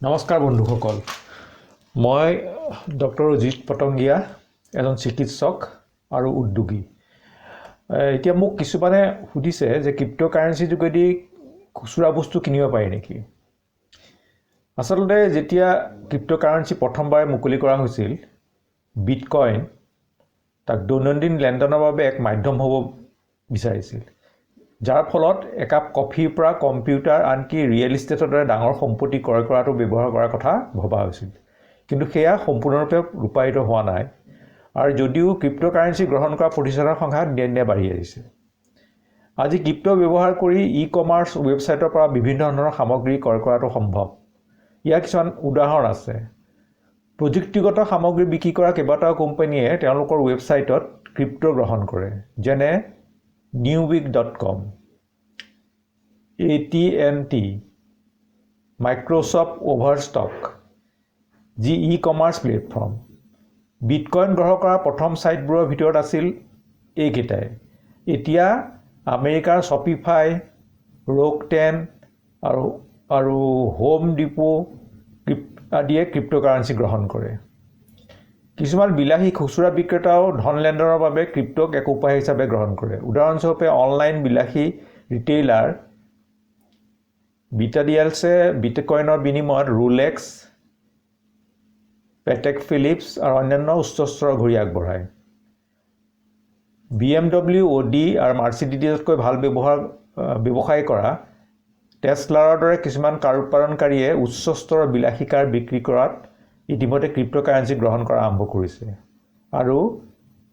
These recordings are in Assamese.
নমস্কাৰ বন্ধুসকল, মই ডক্টৰ অজিত পটংগীয়া, এজন চিকিৎসক আৰু উদ্যোগী। এতিয়া মোক কিছুমানে সুধিছে যে ক্ৰিপ্ট'কাৰেঞ্চি যোগেদি খুচুৰা বস্তু কিনিব পাৰি নেকি? আচলতে যেতিয়া ক্ৰিপ্ট'কাৰেঞ্চি প্ৰথমবাৰ মুকলি কৰা হৈছিল, বিটকইন তাক দৈনন্দিন লেনদেনৰ বাবে এক মাধ্যম হ'ব বিচাৰিছিল, যাৰ ফলত একাপ কফিৰ পৰা কম্পিউটাৰ আনকি ৰিয়েল ইষ্টেটৰ দৰে ডাঙৰ সম্পত্তি ক্ৰয় কৰাটো ব্যৱহাৰ কৰাৰ কথা ভবা হৈছিল। কিন্তু সেয়া সম্পূৰ্ণৰূপে ৰূপায়িত হোৱা নাই, আৰু যদিও ক্ৰিপ্ট'কাৰেঞ্চি গ্ৰহণ কৰা প্ৰতিষ্ঠানৰ সংখ্যা দিনে দিনে বাঢ়ি আহিছে। আজি ক্ৰিপ্ট' ব্যৱহাৰ কৰি ই-কমাৰ্চ ৱেবছাইটৰ পৰা বিভিন্ন ধৰণৰ সামগ্ৰী ক্ৰয় কৰাটো সম্ভৱ। ইয়াৰ কিছুমান উদাহৰণ আছে। প্ৰযুক্তিগত সামগ্ৰী বিক্ৰী কৰা কেইবাটাও কোম্পানীয়ে তেওঁলোকৰ ৱেবছাইটত ক্ৰিপ্ট' গ্ৰহণ কৰে, যেনে newweek.com, AT&T, মাইক্ৰ'ছফ্ট অভাৰষ্টক, যি ই-কমাৰ্চ প্লেটফৰ্ম। বিটকইন গ্ৰহণ কৰা প্ৰথম ছাইটবোৰৰ ভিতৰত আছিল এইকেইটাই। এতিয়া আমেৰিকাৰ শ্বপিফাই, ৰোক10 আৰু হোম ডিপো আদিয়ে ক্ৰিপ্ট'কাৰেঞ্চি গ্ৰহণ কৰে। কিছুমান বিলাসী খুচুৰা বিক্ৰেতাও ধন লেনদেনৰ বাবে ক্ৰিপ্ট'ক এক উপায় হিচাপে গ্ৰহণ কৰে। উদাহৰণস্বৰূপে, অনলাইন বিলাসী ৰিটেইলাৰ বিটাডিয়েলছে বিটকইনৰ বিনিময়ত ৰোলেক্স, পেটেক ফিলিপ্স আৰু অন্যান্য উচ্চস্তৰৰ ঘড়ী আগবঢ়ায়। BMW, অডি আৰু মাৰ্চিডিজতকৈ ভাল ব্যৱসায় কৰা টেছলাৰ দৰে কিছুমান কাৰ উৎপাদনকাৰীয়ে উচ্চ স্তৰৰ বিলাসী কাৰ বিক্ৰী কৰাত ইতিমধ্যে ক্ৰিপ্ট'কাৰেঞ্চি গ্ৰহণ কৰা আৰম্ভ কৰিছে, আৰু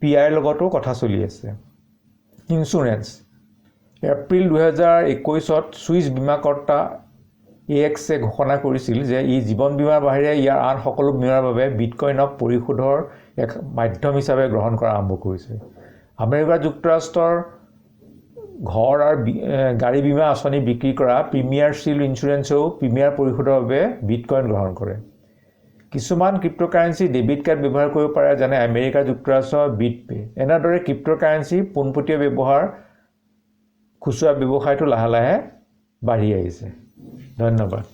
PIৰ লগতো কথা চলি আছে। ইঞ্চুৰেঞ্চ। এপ্ৰিল 2021ত ছুইছ বীমাকৰ্তা AXA ঘোষণা কৰিছিল যে ই জীৱন বীমাৰ বাহিৰে ইয়াৰ আন সকলো বীমাৰ বাবে বিটকইনক পৰিশোধৰ এক মাধ্যম হিচাপে গ্ৰহণ কৰা আৰম্ভ কৰিছে। আমেৰিকা যুক্তৰাষ্ট্ৰৰ ঘৰ আৰু গাড়ী বীমা আঁচনি বিক্ৰী কৰা প্ৰিমিয়াৰ চিল্ড ইঞ্চুৰেঞ্চেও প্ৰিমিয়াৰ পৰিশোধৰ বাবে বিটকইন গ্ৰহণ কৰে। কিছুমান ক্ৰিপ্ট'কাৰেঞ্চি ডেবিট কাৰ্ড ব্যৱহাৰ কৰিব পাৰে, যেনে আমেৰিকা যুক্তৰাষ্ট্ৰৰ বিটপে। এনেদৰে ক্ৰিপ্ট'কাৰেঞ্চি পোনপটীয়া ব্যৱহাৰ খুচুৰা ব্যৱসায়টো লাহে লাহে বাঢ়ি আহিছে। ধন্যবাদ।